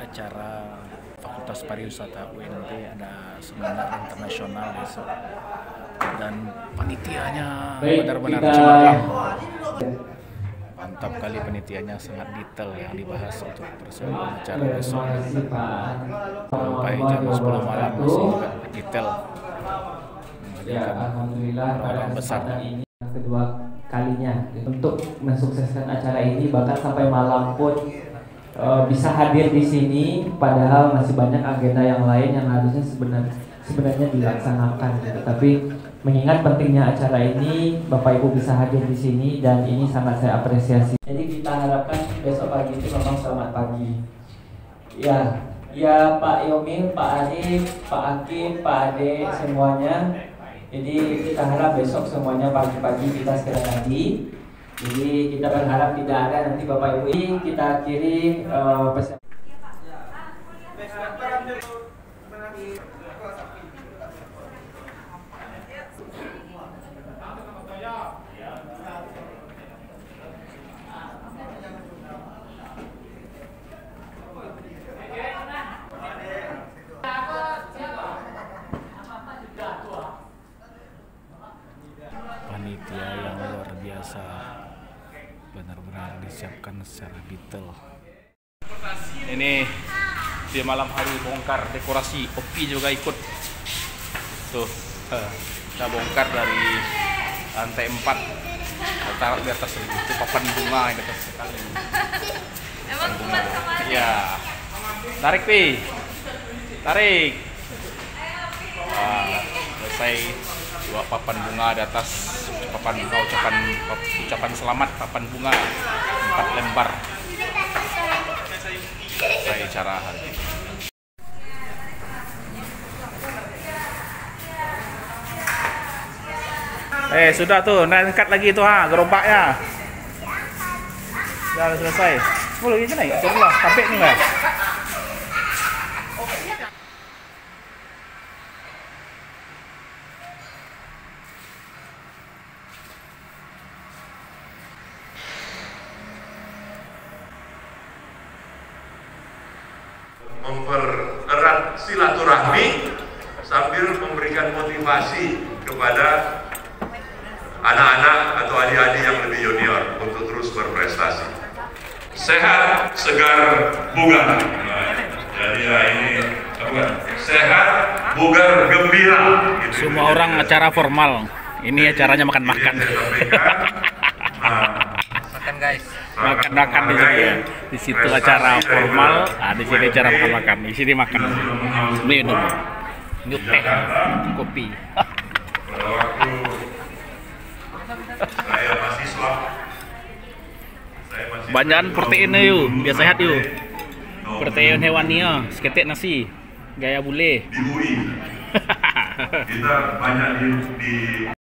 acara Fakultas Pariwisata UNT, ada seminar internasional besok dan panitianya benar-benar cemerlang. Mantap kali panitianya, sangat detail yang dibahas untuk persiapan acara besok. Sampai jam 10 malam masih juga detail. Ya, alhamdulillah orang besar. Ini yang kedua kalinya untuk mensukseskan acara ini, bahkan sampai malam pun bisa hadir di sini, padahal masih banyak agenda yang lain yang harusnya sebenarnya dilaksanakan gitu. Tapi mengingat pentingnya acara ini, Bapak Ibu bisa hadir di sini dan ini sangat saya apresiasi. Jadi kita harapkan besok pagi itu memang selamat pagi. Ya Pak Yomin, Pak Arif, Pak Hakim, Pak Ade semuanya. Jadi kita harap besok semuanya pagi-pagi kita segera hadir. Jadi kita berharap tidak ada nanti Bapak Ibu ini kita kirim pesan. Panitia yang luar biasa, benar-benar disiapkan secara detail. Ini di malam hari bongkar dekorasi, Opi juga ikut. Tuh, kita bongkar dari lantai 4, taruh di atas itu papan bunga yang dekat sekali. Emang kuat sama aja? Iya. Tarik, Pi. Tarik. Wah, selesai dua papan bunga di atas papan bunga, ucapan selamat, papan bunga 4 lembar. Selesai acara hari ini. Sudah tuh, angkat lagi tuh gerobaknya. Sudah selesai. Oh, lagi naik, turunlah, sampai nih lah. Mempererat silaturahmi sambil memberikan motivasi kepada anak-anak atau adik-adik yang lebih junior untuk terus berprestasi. Sehat, segar, bugar. Jadi ini sehat, bugar, gembira. Gitu. Semua orang acara formal. Ini acaranya makan-makan. Makan guys. Makan-makan di sini. Di situ acara formal, di sini acara makan-makan. Di sini makan. Minum. Minum teh, kopi. Pada waktu saya mahasiswa, Banyakan proteinnya yuk, biar sehat yuk. Protein hewaninya, seketik nasi, gaya bule. di UI kita banyak di